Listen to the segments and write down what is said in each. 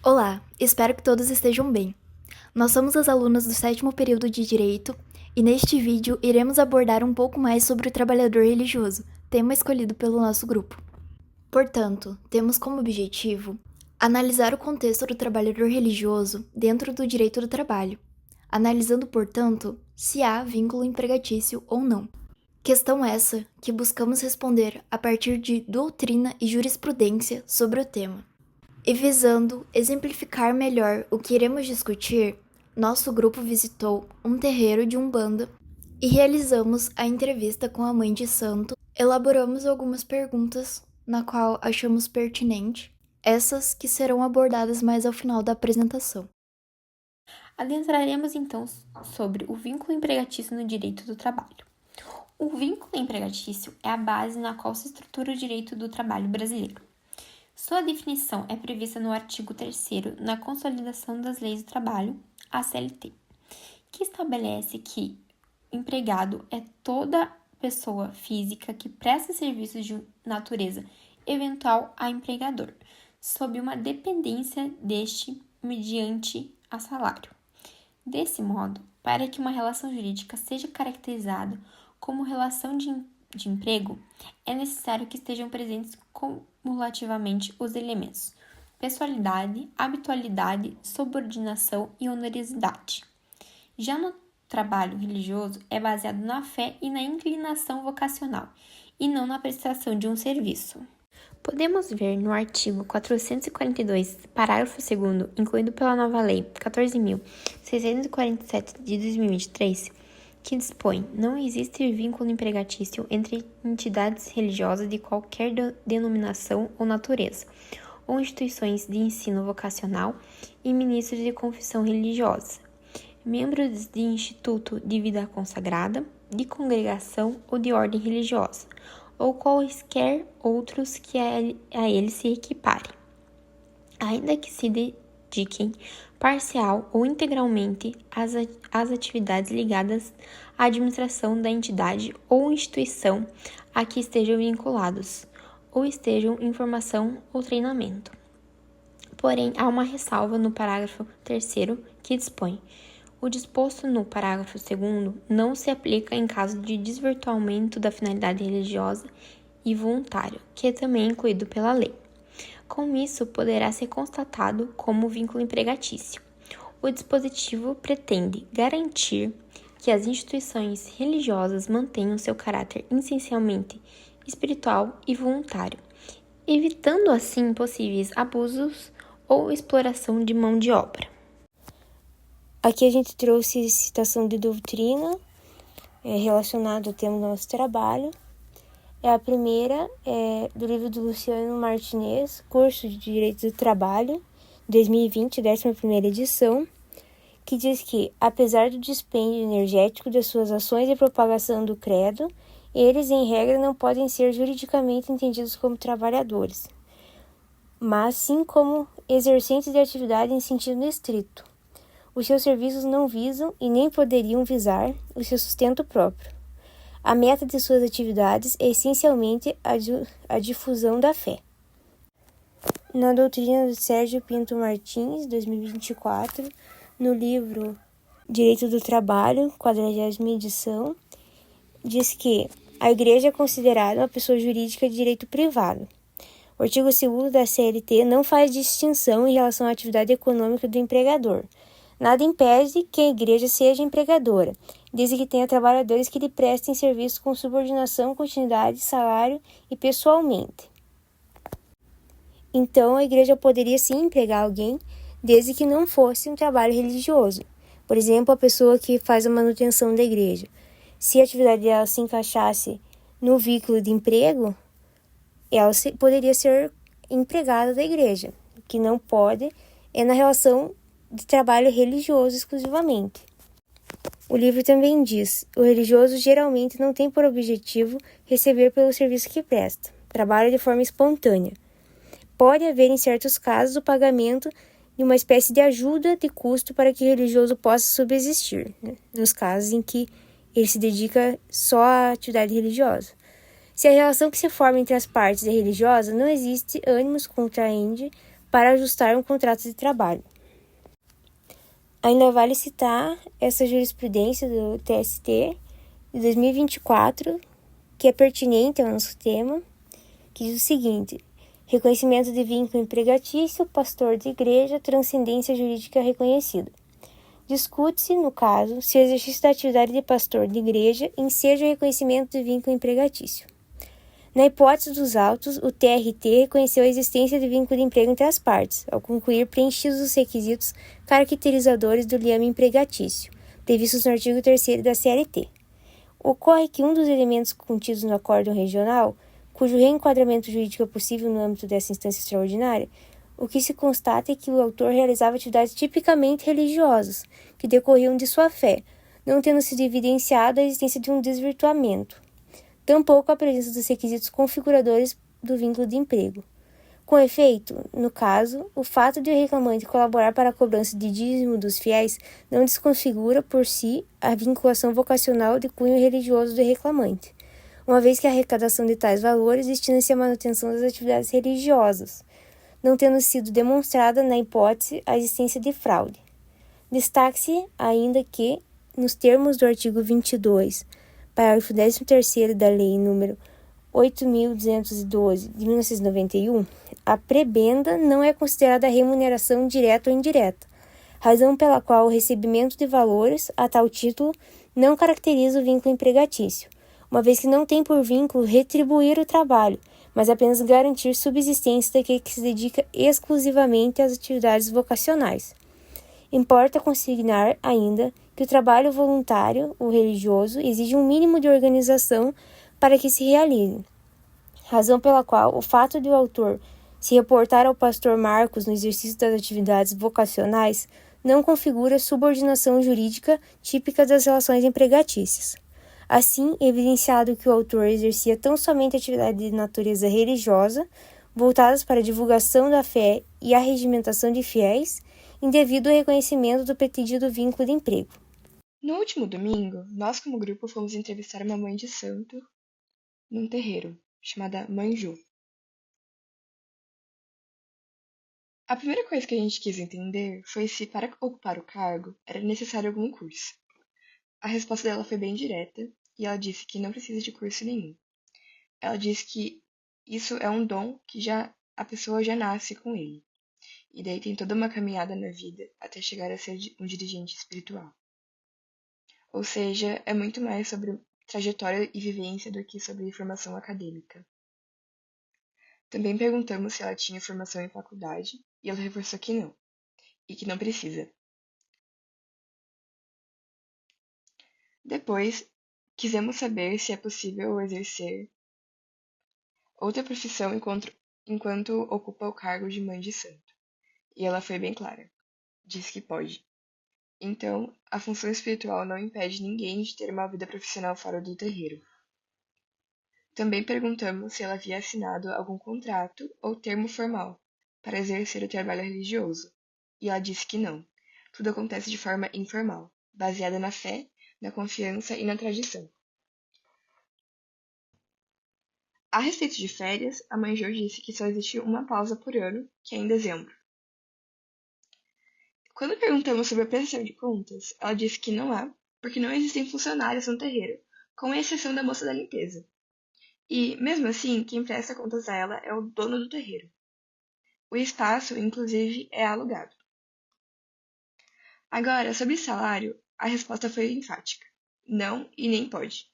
Olá, espero que todos estejam bem. Nós somos as alunas do 7º período de Direito e neste vídeo iremos abordar um pouco mais sobre o trabalhador religioso, tema escolhido pelo nosso grupo. Portanto, temos como objetivo analisar o contexto do trabalhador religioso dentro do direito do trabalho, analisando, portanto, se há vínculo empregatício ou não. Questão essa que buscamos responder a partir de doutrina e jurisprudência sobre o tema. E visando exemplificar melhor o que iremos discutir, nosso grupo visitou um terreiro de Umbanda e realizamos a entrevista com a mãe de santo. Elaboramos algumas perguntas na qual achamos pertinente, essas que serão abordadas mais ao final da apresentação. Adentraremos então sobre o vínculo empregatício no direito do trabalho. O vínculo empregatício é a base na qual se estrutura o direito do trabalho brasileiro. Sua definição é prevista no artigo 3º na Consolidação das Leis do Trabalho, a CLT, que estabelece que empregado é toda pessoa física que presta serviços de natureza eventual a empregador, sob uma dependência deste mediante a salário. Desse modo, para que uma relação jurídica seja caracterizada como relação de emprego, é necessário que estejam presentes cumulativamente os elementos pessoalidade, habitualidade, subordinação e onerosidade. Já no trabalho religioso, é baseado na fé e na inclinação vocacional, e não na prestação de um serviço. Podemos ver no artigo 442, parágrafo 2º, incluído pela nova Lei 14.647 de 2023, que dispõe: não existe vínculo empregatício entre entidades religiosas de qualquer denominação ou natureza, ou instituições de ensino vocacional e ministros de confissão religiosa, membros de instituto de vida consagrada, de congregação ou de ordem religiosa, ou quaisquer outros que a ele se equiparem, ainda que se dediquem parcial ou integralmente às atividades ligadas à administração da entidade ou instituição a que estejam vinculados, ou estejam em formação ou treinamento. Porém, há uma ressalva no parágrafo 3º que dispõe: o disposto no parágrafo 2º não se aplica em caso de desvirtuamento da finalidade religiosa e voluntário, que é também incluído pela lei. Com isso, poderá ser constatado como vínculo empregatício. O dispositivo pretende garantir que as instituições religiosas mantenham seu caráter essencialmente espiritual e voluntário, evitando assim possíveis abusos ou exploração de mão de obra. Aqui a gente trouxe citação de doutrina relacionada ao tema do nosso trabalho. A primeira é do livro do Luciano Martinez, Curso de Direito do Trabalho, 2020, 11ª edição, que diz que, apesar do dispêndio energético das suas ações de propagação do credo, eles, em regra, não podem ser juridicamente entendidos como trabalhadores, mas sim como exercentes de atividade em sentido estrito. Os seus serviços não visam e nem poderiam visar o seu sustento próprio. A meta de suas atividades é essencialmente a difusão da fé. Na doutrina de Sérgio Pinto Martins, 2024, no livro Direito do Trabalho, 40ª edição, diz que a Igreja é considerada uma pessoa jurídica de direito privado. O artigo 2º da CLT não faz distinção em relação à atividade econômica do empregador. Nada impede que a igreja seja empregadora, desde que tenha trabalhadores que lhe prestem serviço com subordinação, continuidade, salário e pessoalmente. Então, a igreja poderia sim empregar alguém, desde que não fosse um trabalho religioso. Por exemplo, a pessoa que faz a manutenção da igreja. Se a atividade dela se encaixasse no vínculo de emprego, ela poderia ser empregada da igreja. O que não pode é na relação de trabalho religioso exclusivamente. O livro também diz: o religioso geralmente não tem por objetivo receber pelo serviço que presta, trabalha de forma espontânea. Pode haver, em certos casos, o pagamento de uma espécie de ajuda de custo para que o religioso possa subsistir, nos casos em que ele se dedica só à atividade religiosa. Se a relação que se forma entre as partes é religiosa, não existe ânimos contraende para ajustar um contrato de trabalho. Ainda vale citar essa jurisprudência do TST de 2024, que é pertinente ao nosso tema, que diz o seguinte: reconhecimento de vínculo empregatício, pastor de igreja, transcendência jurídica reconhecida. Discute-se, no caso, se o exercício da atividade de pastor de igreja enseja o reconhecimento de vínculo empregatício. Na hipótese dos autos, o TRT reconheceu a existência de vínculo de emprego entre as partes, ao concluir preenchidos os requisitos caracterizadores do liame empregatício, previstos no artigo 3º da CLT. Ocorre que um dos elementos contidos no acórdão regional, cujo reenquadramento jurídico é possível no âmbito dessa instância extraordinária, o que se constata é que o autor realizava atividades tipicamente religiosas, que decorriam de sua fé, não tendo sido evidenciada a existência de um desvirtuamento, tampouco a presença dos requisitos configuradores do vínculo de emprego. Com efeito, no caso, o fato de o reclamante colaborar para a cobrança de dízimo dos fiéis não desconfigura por si a vinculação vocacional de cunho religioso do reclamante, uma vez que a arrecadação de tais valores destina-se à manutenção das atividades religiosas, não tendo sido demonstrada na hipótese a existência de fraude. Destaque-se ainda que, nos termos do artigo 22, parágrafo 13º da Lei nº 8.212, de 1991, a prebenda não é considerada remuneração direta ou indireta, razão pela qual o recebimento de valores a tal título não caracteriza o vínculo empregatício, uma vez que não tem por vínculo retribuir o trabalho, mas apenas garantir subsistência daquele que se dedica exclusivamente às atividades vocacionais. Importa consignar ainda que o trabalho voluntário, o religioso, exige um mínimo de organização para que se realize, razão pela qual o fato de o autor se reportar ao pastor Marcos no exercício das atividades vocacionais não configura subordinação jurídica típica das relações empregatícias. Assim, evidenciado que o autor exercia tão somente atividade de natureza religiosa, voltadas para a divulgação da fé e a regimentação de fiéis, indevido ao reconhecimento do pretendido vínculo de emprego. No último domingo, nós como grupo fomos entrevistar uma mãe de santo num terreiro, chamada Mãe Ju. A primeira coisa que a gente quis entender foi se, para ocupar o cargo, era necessário algum curso. A resposta dela foi bem direta, e ela disse que não precisa de curso nenhum. Ela disse que isso é um dom que a pessoa já nasce com ele. E daí tem toda uma caminhada na vida até chegar a ser um dirigente espiritual. Ou seja, é muito mais sobre trajetória e vivência do que sobre formação acadêmica. Também perguntamos se ela tinha formação em faculdade, e ela reforçou que não, e que não precisa. Depois, quisemos saber se é possível exercer outra profissão enquanto ocupa o cargo de mãe de santo. E ela foi bem clara. Disse que pode. Então, a função espiritual não impede ninguém de ter uma vida profissional fora do terreiro. Também perguntamos se ela havia assinado algum contrato ou termo formal para exercer o trabalho religioso. E ela disse que não. Tudo acontece de forma informal, baseada na fé, na confiança e na tradição. A respeito de férias, a mãe Jo disse que só existe uma pausa por ano, que é em dezembro. Quando perguntamos sobre a prestação de contas, ela disse que não há, porque não existem funcionários no terreiro, com exceção da moça da limpeza. E, mesmo assim, quem presta contas a ela é o dono do terreiro. O espaço, inclusive, é alugado. Agora, sobre salário, a resposta foi enfática. Não e nem pode.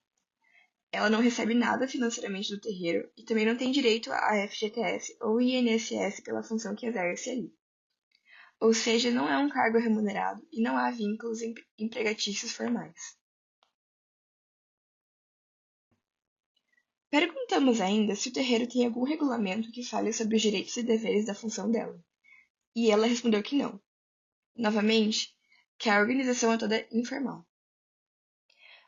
Ela não recebe nada financeiramente do terreiro e também não tem direito a FGTS ou INSS pela função que exerce ali. Ou seja, não é um cargo remunerado e não há vínculos empregatícios formais. Perguntamos ainda se o terreiro tem algum regulamento que fale sobre os direitos e deveres da função dela. E ela respondeu que não. Novamente, que a organização é toda informal.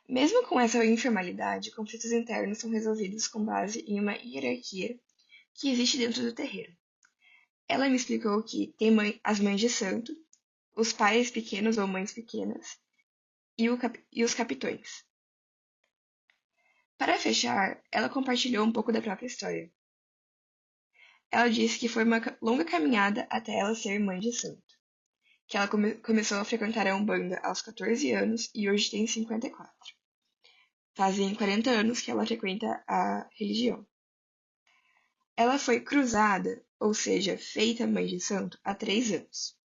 Mesmo com essa informalidade, conflitos internos são resolvidos com base em uma hierarquia que existe dentro do terreiro. Ela me explicou que tem as mães de santo, os pais pequenos ou mães pequenas e os capitões. Para fechar, ela compartilhou um pouco da própria história. Ela disse que foi uma longa caminhada até ela ser mãe de santo, que ela começou a frequentar a Umbanda aos 14 anos e hoje tem 54. Fazem 40 anos que ela frequenta a religião. Ela foi cruzada, ou seja, feita mãe de santo, há 3 anos.